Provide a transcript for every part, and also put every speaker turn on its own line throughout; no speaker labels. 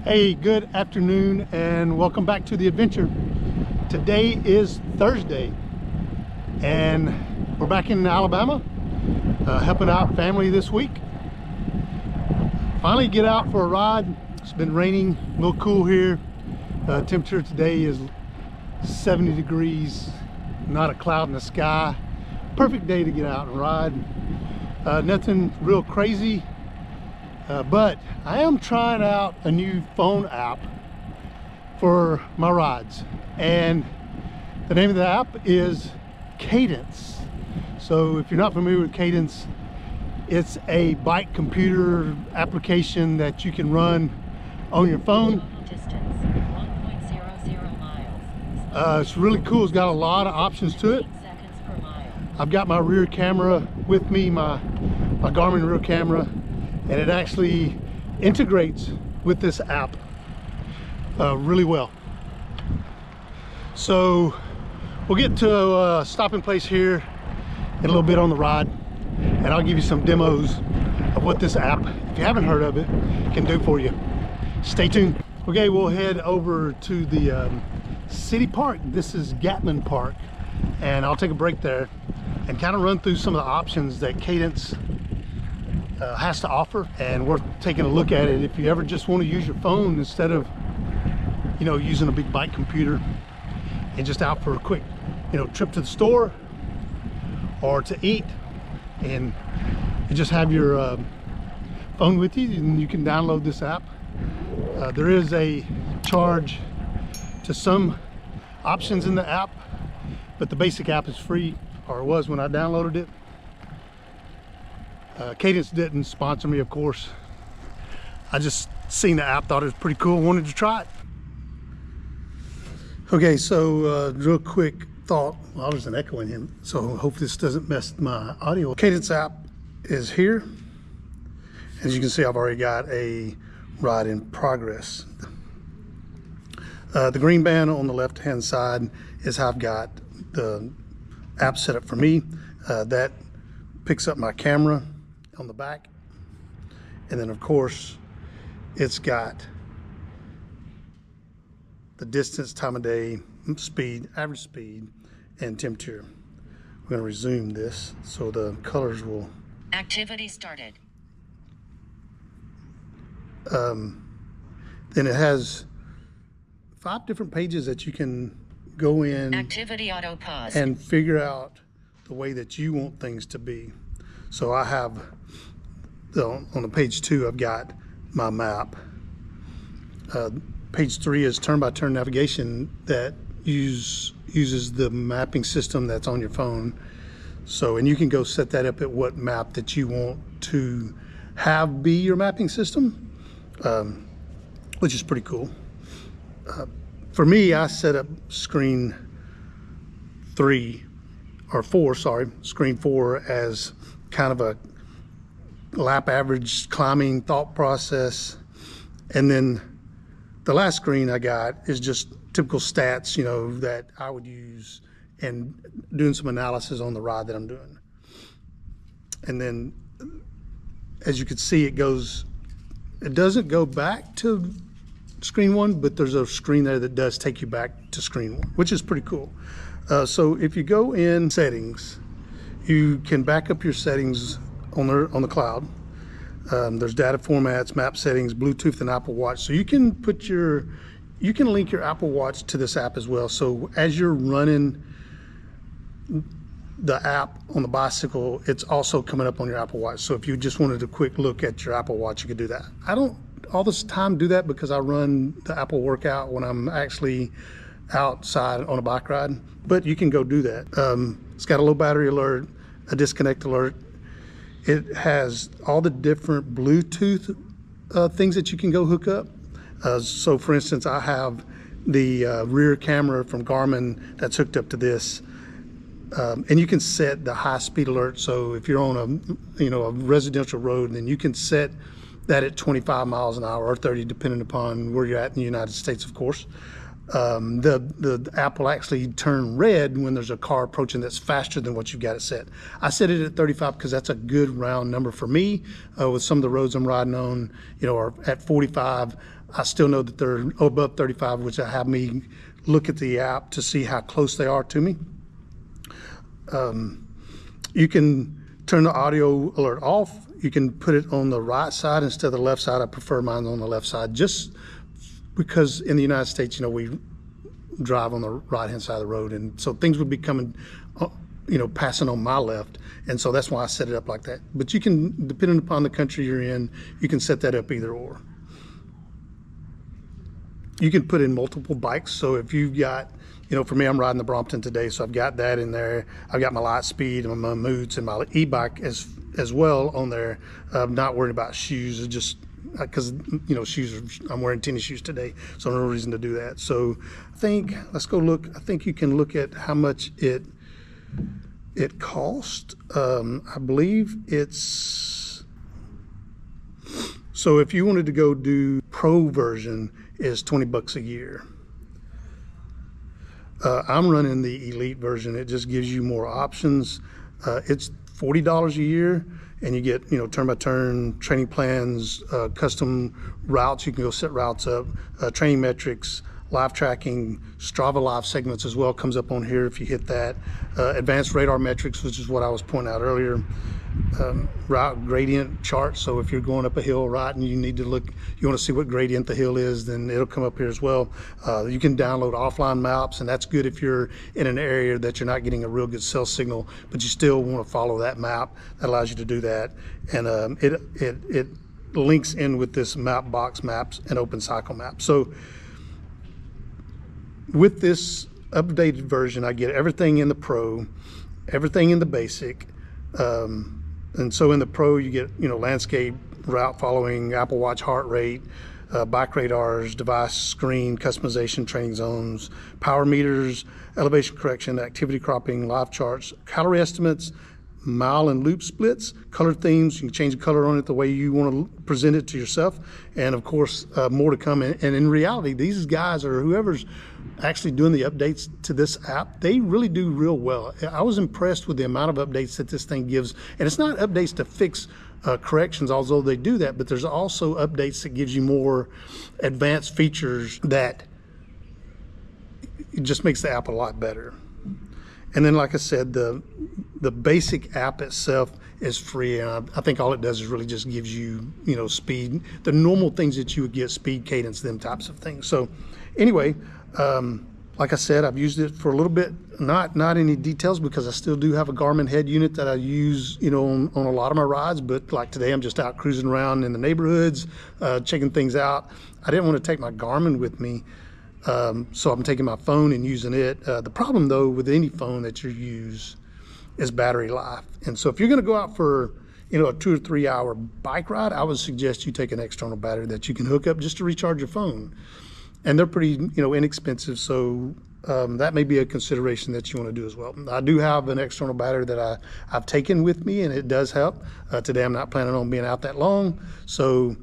Hey, good afternoon and welcome back to the adventure. Today is Thursday and we're back in Alabama, helping out family this week. Finally get out for a ride. It's been raining, a little cool here. Temperature today is 70 degrees, not a cloud in the sky. Perfect day to get out and ride. Nothing real crazy. But I am trying out a new phone app for my rides, and the name of the app is Cadence. So if you're not familiar with Cadence, it's a bike computer application that you can run on your phone.
Distance 1.00 miles.
It's really cool. It's got a lot of options to it.
Seconds per mile.
I've got my rear camera with me, my Garmin rear camera, and it actually integrates with this app really well. So we'll get to a stopping place here in a little bit on the ride, and I'll give you some demos of what this app, if you haven't heard of it, can do for you. Stay tuned. Okay, we'll head over to the city park. This is Gatman Park, and I'll take a break there and kind of run through some of the options that Cadence has to offer, and we're taking a look at it. If you ever just want to use your phone instead of, you know, using a big bike computer, and just out for a quick, you know, trip to the store or to eat, and you just have your phone with you, and you can download this app. There is a charge to some options in the app, but the basic app is free, or it was when I downloaded it. Cadence didn't sponsor me, of course. I just seen the app, thought it was pretty cool, wanted to try it. Okay, so real quick thought. Well, there's an echo in here, so hope this doesn't mess my audio. Cadence app is here. As you can see, I've already got a ride in progress. The green band on the left hand side is how I've got the app set up for me. That picks up my camera on the back, and then of course it's got the distance, time of day, speed, average speed, and temperature. We're going to resume this so the colors will.
Activity started.
Then it has 5 different pages that you can go in.
Activity auto pause.
And figure out the way that you want things to be. So I have, on the page 2, I've got my map. Page 3 is turn-by-turn navigation that uses the mapping system that's on your phone. So, and you can go set that up at what map that you want to have be your mapping system, which is pretty cool. For me, I set up screen 4 as kind of a lap average climbing thought process, and then the last screen I got is just typical stats, you know, that I would use and doing some analysis on the ride that I'm doing. And then as you can see, it doesn't go back to screen 1, but there's a screen there that does take you back to screen 1, which is pretty cool. So if you go in settings, you can back up your settings on the cloud. There's data formats, map settings, Bluetooth, and Apple Watch. So you can link your Apple Watch to this app as well. So as you're running the app on the bicycle, it's also coming up on your Apple Watch. So if you just wanted a quick look at your Apple Watch, you could do that. I don't all this time do that because I run the Apple workout when I'm actually outside on a bike ride, but you can go do that. It's got a low battery alert, a disconnect alert. It has all the different Bluetooth things that you can go hook up. So for instance, I have the rear camera from Garmin that's hooked up to this, and you can set the high speed alert. So if you're on a residential road, then you can set that at 25 miles an hour or 30, depending upon where you're at in the United States, of course. The app will actually turn red when there's a car approaching that's faster than what you've got it set. I set it at 35 because that's a good round number for me. With some of the roads I'm riding on, are at 45. I still know that they're above 35, which I have me look at the app to see how close they are to me. You can turn the audio alert off. You can put it on the right side instead of the left side. I prefer mine on the left side, just because in the United States, we drive on the right-hand side of the road, and so things would be coming, passing on my left, and so that's why I set it up like that. But you can, depending upon the country you're in, you can set that up either or. You can put in multiple bikes, so if you've got, for me, I'm riding the Brompton today, so I've got that in there. I've got my light speed and my moods and my e-bike as well on there. I'm not worried about shoes, just because shoes I'm wearing tennis shoes today, so no reason to do that. So I think, let's go look. I think you can look at how much it cost. I believe it's, so if you wanted to go do pro version, is $20 a year. I'm running the elite version. It just gives you more options. It's $40 a year, and you get turn by turn training plans, custom routes. You can go set routes up, training metrics, live tracking, Strava live segments as well comes up on here if you hit that. Advanced radar metrics, which is what I was pointing out earlier. Route gradient chart, so if you're going up a hill right and you need to look, you want to see what gradient the hill is, then it'll come up here as well. You can download offline maps, and that's good if you're in an area that you're not getting a real good cell signal, but you still want to follow that map. That allows you to do that, and it links in with this map box maps and open cycle maps. So with this updated version, I get everything in the Pro, everything in the Basic. And so in the Pro, you get, landscape, route following, Apple Watch heart rate, bike radars, device screen, customization, training zones, power meters, elevation correction, activity cropping, live charts, calorie estimates, mile and loop splits, color themes. You can change the color on it the way you want to present it to yourself. And of course, more to come. And in reality, these guys, or whoever's actually doing the updates to this app, they really do real well. I was impressed with the amount of updates that this thing gives. And it's not updates to fix corrections, although they do that, but there's also updates that gives you more advanced features that it just makes the app a lot better. And then, like I said, the basic app itself is free, and I think all it does is really just gives you, speed, the normal things that you would get, speed, cadence, them types of things. So anyway, like I said, I've used it for a little bit, not any details, because I still do have a Garmin head unit that I use, on a lot of my rides. But like today, I'm just out cruising around in the neighborhoods, checking things out. I didn't want to take my Garmin with me. So I'm taking my phone and using it. The problem though with any phone that you use is battery life. And so if you're going to go out for, a 2 or 3 hour bike ride, I would suggest you take an external battery that you can hook up just to recharge your phone. And they're pretty, inexpensive. So that may be a consideration that you want to do as well. I do have an external battery that I've taken with me, and it does help. Today I'm not planning on being out that long. So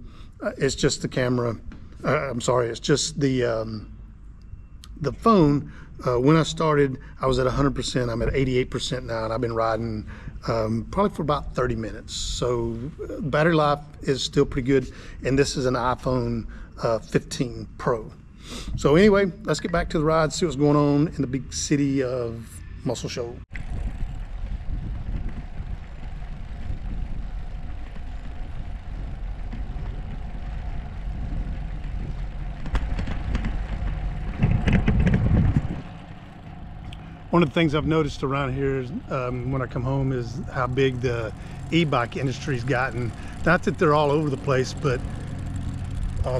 it's just the camera. It's just the phone. When I started, I was at 100%. I'm at 88% now, and I've been riding probably for about 30 minutes. So battery life is still pretty good, and this is an iPhone 15 Pro. So anyway, let's get back to the ride, see what's going on in the big city of Muscle Shoals. One of the things I've noticed around here is, when I come home, is how big the e-bike industry's gotten. Not that they're all over the place, but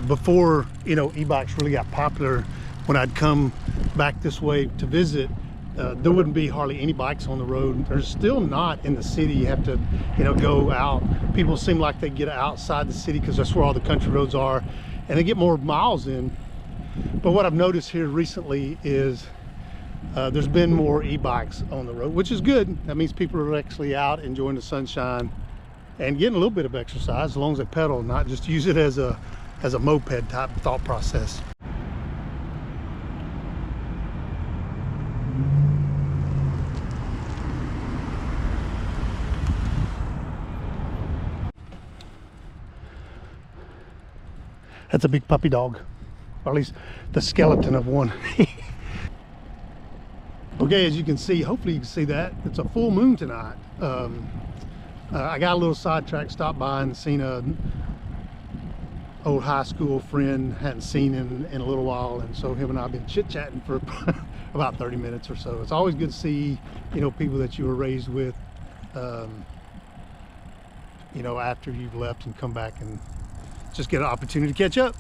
before e-bikes really got popular, when I'd come back this way to visit, there wouldn't be hardly any bikes on the road. There's still not in the city. You have to go out. People seem like they get outside the city because that's where all the country roads are, and they get more miles in. But what I've noticed here recently is there's been more e-bikes on the road, which is good. That means people are actually out enjoying the sunshine and getting a little bit of exercise, as long as they pedal, not just use it as a moped type thought process. That's a big puppy dog, or at least the skeleton of one. Okay, as you can see, hopefully you can see that, it's a full moon tonight. I got a little sidetracked, stopped by and seen a old high school friend, hadn't seen in a little while, and so him and I have been chit-chatting for about 30 minutes or so. It's always good to see, you know, people that you were raised with, you know, after you've left and come back and just get an opportunity to catch up.